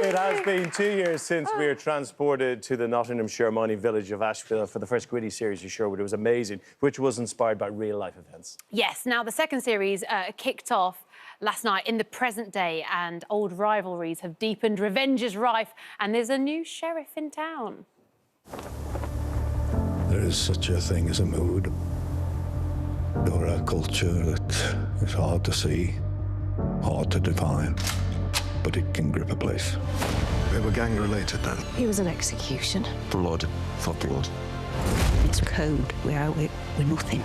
It has been 2 years since we were transported to the Nottinghamshire mining village of Ashfield for the first gritty series of Sherwood. It was amazing, which was inspired by real-life events. Yes, now the second series kicked off last night in the present day, and old rivalries have deepened, revenge is rife, and there's a new sheriff in town. There is such a thing as a mood, or a culture that is hard to see, hard to define, but it can grip a place. They were gang-related then? It was an execution. Blood for blood. It's code. We're nothing.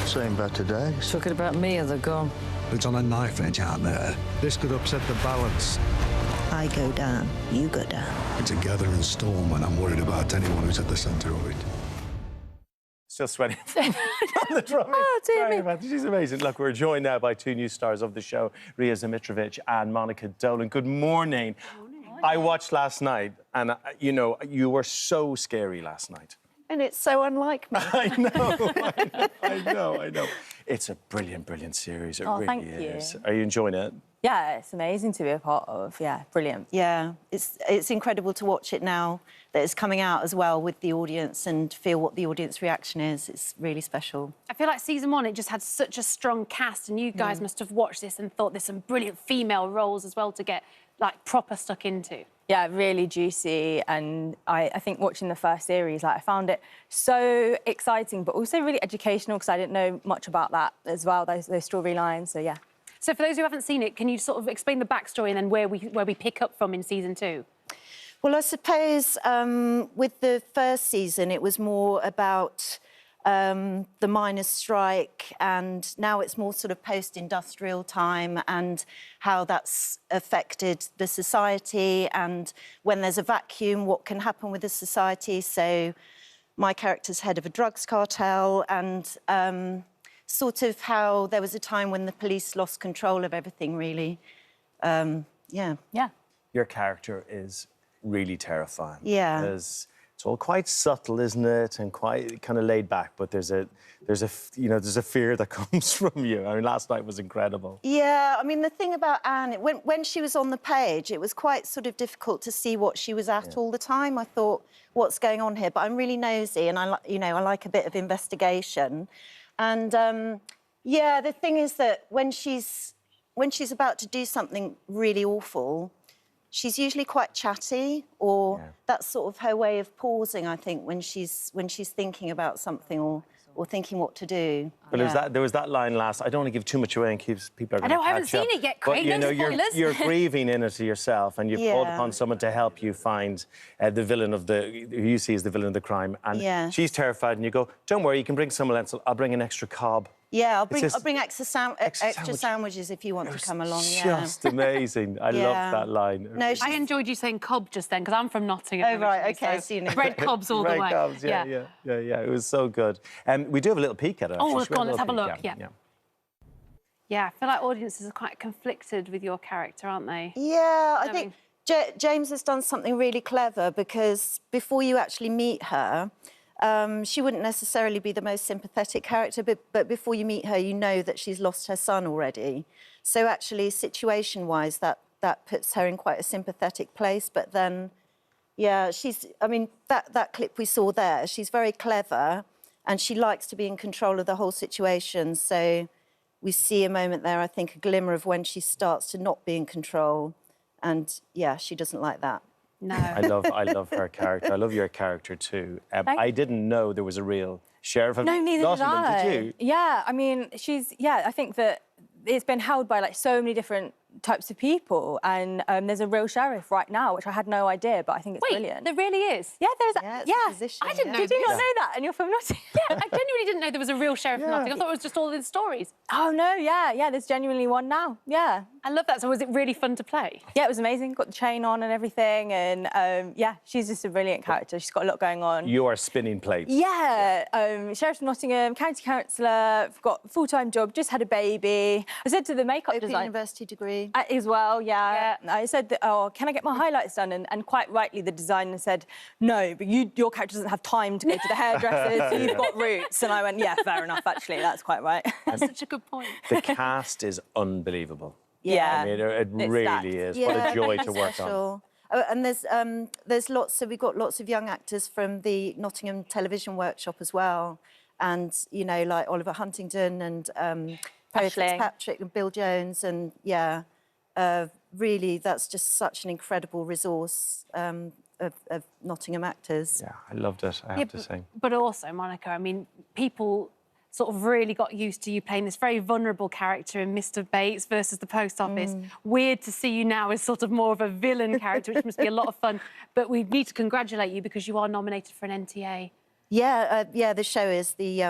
Same about today. Talking about me or the gun? It's on a knife edge out there. This could upset the balance. I go down, you go down. It's a gathering storm, and I'm worried about anyone who's at the centre of it. Still sweating on the drumming. Oh, dear me. She's amazing. Look, we're joined now by two new stars of the show, Zmitrowicz and Dolan. Good morning. Good morning. I watched last night, and, you know, you were so scary last night. And it's so unlike me. I know. It's a brilliant, brilliant series. It really thank is. you. Are you enjoying it? Yeah, it's amazing to be a part of. Yeah, brilliant. Yeah, it's incredible to watch it now that it's coming out as well with the audience and feel what the audience reaction is. It's really special. I feel like season one, it just had such a strong cast, and you guys must have watched this and thought there's some brilliant female roles as well to get, like, proper stuck into. Yeah, really juicy, and I think watching the first series, like, I found it so exciting, but also really educational because I didn't know much about that as well, those storylines, so yeah. So for those who haven't seen it, can you sort of explain the backstory and then where we pick up from in season two? Well, I suppose with the first season, it was more about the miners' strike, and now it's more sort of post-industrial time and how that's affected the society, and when there's a vacuum, what can happen with the society. So my character's head of a drugs cartel, and sort of how there was a time when the police lost control of everything, really. Yeah. Your character is really terrifying. Yeah. It's all quite subtle, isn't it, and quite kind of laid back. But there's a fear that comes from you. I mean, last night was incredible. Yeah, I mean, the thing about Anne, when she was on the page, it was quite sort of difficult to see what she was at all the time. I thought, what's going on here? But I'm really nosy, and I like a bit of investigation. And yeah, the thing is that when she's about to do something really awful, she's usually quite chatty, or that's sort of her way of pausing, I think, when she's thinking about something or thinking what to do. But there was that line last. I don't want to give too much away in case people are going to catch up. I haven't seen it yet, Craig. But, you know, spoilers. you're grieving in it yourself, and you've called upon someone to help you find the villain of who you see as the villain of the crime. And she's terrified, and you go, "Don't worry, you can bring someone else. I'll bring an extra cob." Yeah, I'll bring extra sandwiches if you want to come along. Yeah. Just amazing. I loved that line. No, I enjoyed you saying cob just then, because I'm from Nottingham. Oh, right, OK. So red cobs all the way. Red cobs, yeah. It was so good. We do have a little peek at it. Oh, go on, let's have a look. Yeah, I feel like audiences are quite conflicted with your character, aren't they? Yeah, I think James has done something really clever, because before you actually meet her, she wouldn't necessarily be the most sympathetic character, but before you meet her, you know that she's lost her son already. So actually, situation-wise, that puts her in quite a sympathetic place. But then, yeah, I mean, that clip we saw there, she's very clever, and she likes to be in control of the whole situation. So we see a moment there, I think, a glimmer of when she starts to not be in control. And, yeah, she doesn't like that. No. I love her character. I love your character too. I didn't know there was a real sheriff of Nottingham, did you? Yeah, I mean, I think that it's been held by, like, so many different types of people, and there's a real sheriff right now, which I had no idea, but I think it's brilliant. There really is? Yeah, there's a position, I didn't know. Did you not know that? And you're from Nottingham? Yeah, I genuinely didn't know there was a real sheriff in Nottingham. I thought it was just all in stories. Oh, no, yeah, there's genuinely one now, yeah. I love that. So was it really fun to play? Yeah, it was amazing. Got the chain on and everything, and yeah, she's just a brilliant character. She's got a lot going on. You are spinning plates. Yeah, Sheriff of Nottingham, county councillor, got a full-time job, just had a baby. I said to the makeup designer... university degree. As well, yeah. I said, oh, can I get my highlights done? And quite rightly, the designer said, no, but your character doesn't have time to go to the hairdresser, so you've got roots. And I went, yeah, fair enough, actually, that's quite right. That's such a good point. The cast is unbelievable. Yeah. I mean, it It's really stacked. is. What a joy to work on. special. Oh, and there's lots. So we've got lots of young actors from the Nottingham Television Workshop as well, and you know, like Oliver Huntington and Perry Ashling. Fitzpatrick and Bill Jones, and really, that's just such an incredible resource of Nottingham actors. Yeah, I loved it, I have to say. But also, Monica, I mean, people sort of really got used to you playing this very vulnerable character in Mr. Bates versus the Post Office. Weird to see you now as sort of more of a villain character, which must be a lot of fun. But we need to congratulate you because you are nominated for an NTA. Yeah, the show is the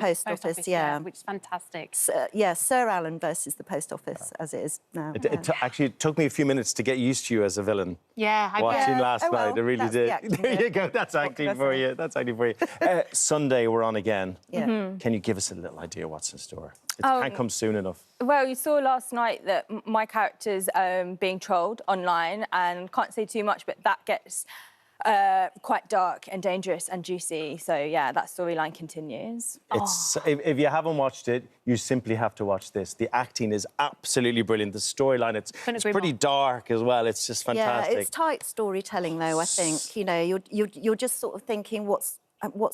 Post Office, yeah, which is fantastic. Sir Alan versus the Post Office, as it is now. Actually, it took me a few minutes to get used to you as a villain. Yeah, I Watching bet. last night, it really that's did. the acting There you bit. go, that's acting for you. That's acting for you. Sunday, we're on again. Yeah. Can you give us a little idea what's in store? It Oh, can't come soon enough. Well, you saw last night that my character's being trolled online, and can't say too much, but that gets quite dark and dangerous and juicy. So, yeah, that storyline continues. It's, if you haven't watched it, you simply have to watch this. The acting is absolutely brilliant. The storyline, it's agree pretty more. dark as well. It's just fantastic. Yeah, it's tight storytelling, though. I think you know you're just sort of thinking what's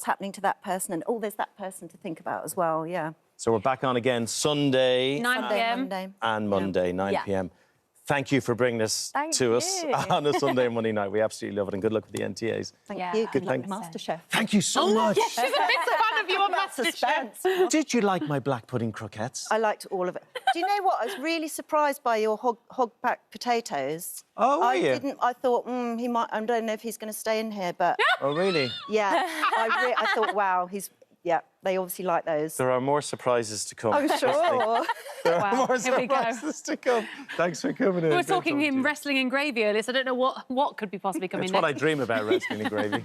happening to that person, and there's that person to think about as well. Yeah. So we're back on again Sunday 9 p.m. Monday. and Monday, 9 Yeah. p.m. Thank you for bringing this Thank to us you. on a Sunday and Monday night. We absolutely love it, and good luck with the NTAs. Thank Yeah, you. Good luck, thank- MasterChef. Thank you so much. She's a big fan of you on MasterChef. Did you like my black pudding croquettes? I liked all of it. Do you know what? I was really surprised by your hog-back potatoes. Oh, were you? I thought he might. I don't know if he's going to stay in here, but Oh, really? yeah, I thought, wow, yeah. They obviously like those. There are more surprises to come. I'm sure. There are Wow, more here we go. surprises to come. Thanks for coming in. We were Great talking to him you. wrestling in gravy earlier, so I don't know what could be possibly coming It's next. what I dream about, wrestling in gravy.